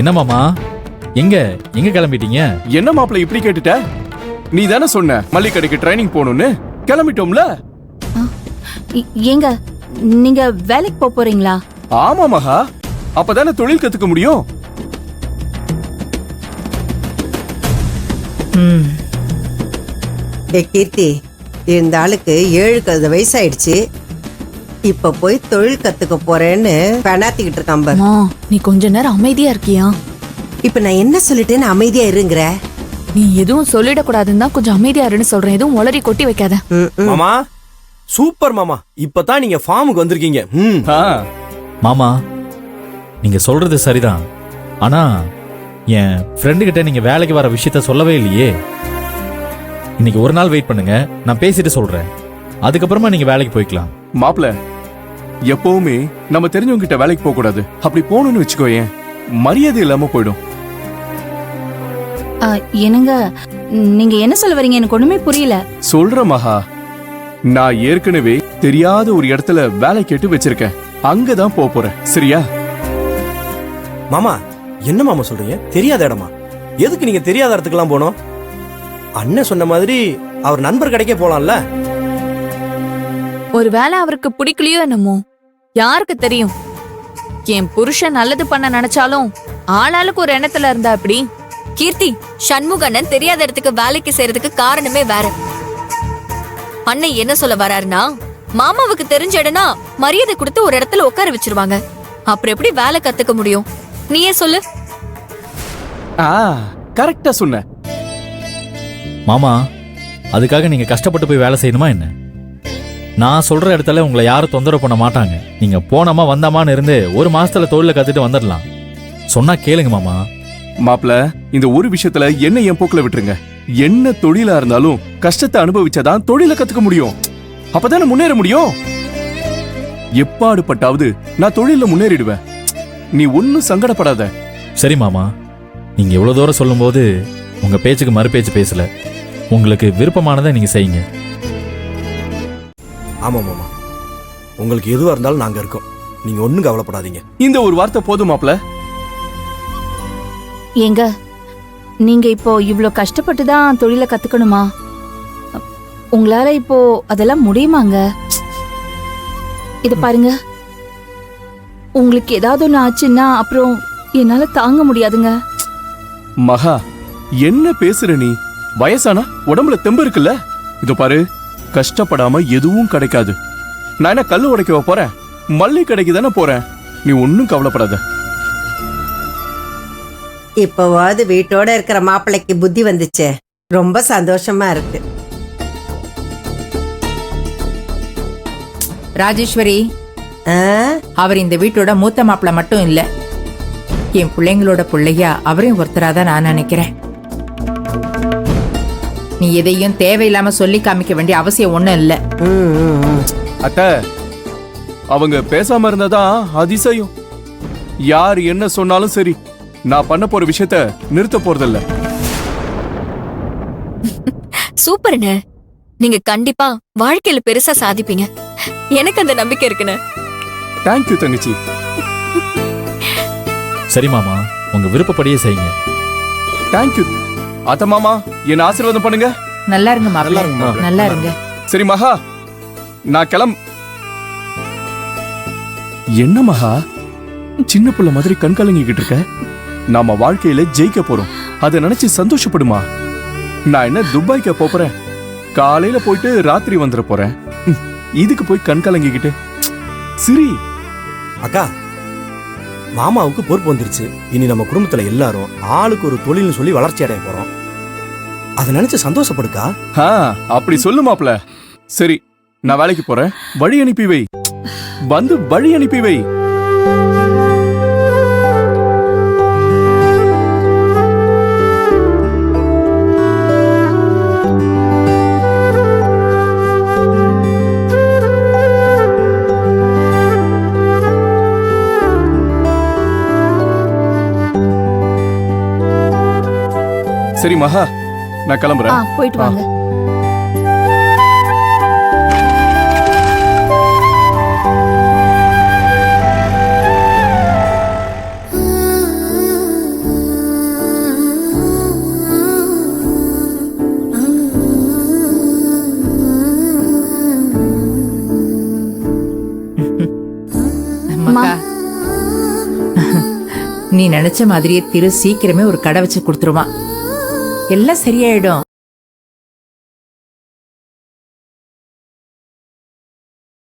என்ன மாமா, எங்க எங்க கிளம்பிட்டீங்க? என்ன மாப்பிள்ள இப்படி கேட்டுட்ட? நீ தானே சொன்ன மல்லிகை கடைக்கு ட்ரைனிங் போகணும்னு. கிளம்பிட்டோம்ல. ஏங்க நீங்க வேலைக்கு போறீங்களா? ஆமா மகா, அப்பதானே தொழில் கத்துக்க முடியும். கீர்த்தி, இந்த ஆளுக்கு 7 வயசாயிடுச்சு. இப்ப போய் தொழில் கத்துக்க போறேன்னு பெணாத்திக்கிட்டு இருக்கான் பாரு. நீ கொஞ்ச நேரம் அமைதியா இருக்கியா? இப்ப நான் என்ன சொல்லிட்டேன்னு அமைதியா இருங்கிற? நீ எதுவும் சொல்லிடக்கூடாதுன்னு தான் கொஞ்சம் அமைதியா இருன்னு சொல்றேன். எதுவும் உளறி கொட்டி வைக்காத. மாமா சூப்பர் மாமா, இப்பதான் நீங்க ஃபார்முக்கு வந்திருக்கீங்க. மாமா, நீங்க சொல்றது சரிதான். ஆனா என் ஃப்ரெண்டு கிட்ட நீங்க வேலைக்கு வர விஷயத்த சொல்லவே இல்லையே. இன்னைக்கு ஒரு நாள் வெயிட் பண்ணுங்க, நான் பேசிட்டு சொல்றேன். அதுக்கப்புறமா நீங்க வேலைக்கு போய்க்கலாம். மாப்பிள்ள, எப்பவுமே நம்ம தெரிஞ்சவங்க கிட்ட வேலைக்கு போக கூடாது. அப்படி போகணும்னு வச்சுக்கோயேன், மரியாதை இல்லாம போயிடும். என்னங்க நீங்க என்ன சொல்ல வரீங்க? எனக்கு ஒண்ணுமே புரியல. சொல்ற மகா, நான் ஏற்கனவே தெரியாத ஒரு இடத்துல வேலை கேட்டு வச்சிருக்கேன். அங்கதான் போறேன். சரியா? மாமா என்ன மாமா சொல்றீங்க? தெரியாத இடமா? எதுக்கு நீங்க தெரியாத இடத்துக்குலாம் போனோம்? அண்ணன் சொன்ன மாதிரி அவர் நண்பர் கிடைக்க போலாம்ல. ஒருவேளை அவருக்கு பிடிக்கலையோ என்னமோ, யாருக்கு தெரியும்? என் புருஷன் நல்லது பண்ண நினைச்சாலும் ஆளாளுக்கு ஒரு எண்ணத்துல இருந்தா அப்படி. கீர்த்தி, சண்முகண்ணன் தெரியாத இடத்துக்கு வேலைக்கு செய்யறதுக்கு காரணமே வேற. அண்ணன் என்ன சொல்ல வராருன்னா, மாமாவுக்கு தெரிஞ்ச இடம்னா மரியாதை கொடுத்து ஒரு இடத்துல உட்கார வச்சிருவாங்க. அப்புறம் எப்படி வேலை கத்துக்க முடியும்? நீயே சொல்லு. கரெக்டா சொன்ன மாமா, அதுக்காக நீங்க கஷ்டப்பட்டு போய் வேலை செய்யணுமா என்ன? நான் சொல்ற இடத்துல உங்களை யாரும் தொந்தரவு பண்ண மாட்டாங்க. நீங்க போனமா வந்தாமான்னு இருந்து ஒரு மாசத்துல தொழில கத்துட்டு வந்துடலாம். சொன்னா கேளுங்க மாமா. மாப்பிள்ள, இந்த ஒரு விஷயத்துல என்ன என் போக்குல விட்டுருங்க. என்ன தொழிலா இருந்தாலும் கஷ்டத்தை அனுபவிச்சாதான் தொழில கத்துக்க முடியும். அப்பதானே முன்னேற முடியும். எப்பாடுபட்டாவது நான் தொழில முன்னேறிடுவேன். நீ ஒன்னும் சங்கடப்படாத. சரி மாமா, நீங்க இவ்வளவு தூரம் சொல்லும் போது உங்க பேச்சுக்கு மறு பேச்சு பேசல. உங்களுக்கு விருப்பமானதை நீங்க செய்யுங்க. ஆமா மாமா, உங்களுக்கு எதுவா இருந்தாலும் நாங்க இருக்கோம். நீங்க ஒண்ணும் கவலைப்படாதீங்க. இந்த ஒரு வார்த்தை போதும் மாப்பிள்ள. ஏங்க நீங்க இப்போ இவ்ளோ கஷ்டப்பட்டு தான் தொழில கத்துக்கணுமா? உங்களால இப்போ அதெல்லாம் முடியுமாங்க? இத பாருங்க, உங்களுக்கு ஏதாவது ஒண்ணு ஆச்சுன்னா அப்புறம் என்னால தாங்க முடியாதுங்க. மகா, என்ன பேசுற நீ? வயசானா உடம்புல தெம்பு இருக்குல்ல? இது பாரு, கஷ்டப்படாம எதுவும் கிடைக்காது. நான் என்ன கல்லு உடைக்க போறேன்? மல்லிகை கடைக்கு தானே போறேன். நீ ஒன்னும் கவலைப்படாத. இப்பவாவது வீட்டோட இருக்கிற மாப்பிள்ளைக்கு புத்தி வந்துச்சே, ரொம்ப சந்தோஷமா இருக்கு. ராஜேஸ்வரி, அவர் இந்த வீட்டோட மூத்த மாப்பிள்ள மட்டும் இல்ல, என் பிள்ளைங்களோட பிள்ளையா அவரையும் ஒருத்தராதான் நான் நினைக்கிறேன். நீ எதையும் தேவையில்லாம சொல்லி காமிக்க வேண்டிய அவசியம் ஒண்ணும் இல்ல. அத்த, அவங்க பேசாம இருந்ததான் அதிசயம். யார் என்ன சொன்னாலும் சரி, நான் பண்ண போற விஷயத்த நிறுத்த போறதில்ல. சூப்பர்ண்ணே, நீங்க கண்டிப்பா வாழ்க்கையில பெருசா சாதிப்பீங்க. எனக்கு அந்த நம்பிக்கை இருக்குண்ணே. தேங்க்யூ தங்கச்சி. சரி மாமா, உங்க விருப்பப்படியே செய்யுங்க. தேங்க்யூ அத்த மாமா, என்ன ஆசீர்வாதம் பண்ணுங்க. நல்லா இருங்க மாப்பிள்ள, நல்லா இருங்க. சரி மகா, நான் என்ன மகா, சின்ன புள்ள மாதிரி கண் கலங்கிக்கிட்டு இருக்க? நாம வாழ்க்கையில ஜெயிக்க போறோம், அதை நினைச்சு சந்தோஷப்படுமா? நான் என்ன துபாய்க்கு போறேன்? காலையில போயிட்டு ராத்திரி வந்துட போறேன். இதுக்கு போய் கண் கலங்கிக்கிட்டு சரி. அக்கா, மாமாவுக்கு பொறுப்பு வந்துருச்சு. இனி நம்ம குடும்பத்துல எல்லாரும் ஆளுக்கு ஒரு தொழில்னு சொல்லி வளர்ச்சி அடைய போறோம். அதை நினைச்சு சந்தோஷப்படுக்கா. அப்படி சொல்லு மாப்ள. சரி, நான் வேலைக்கு போறேன். வழி அனுப்பி வை. வந்து வழி அனுப்பி வை. சரி மகா, நான் கிளம்புறேன். போயிட்டு வாங்க. அக்கா நீ நினைச்ச மாதிரியே திரு சீக்கிரமே ஒரு கடை வச்சு கொடுத்துருவான் எல்லாம் சரியாயிடும்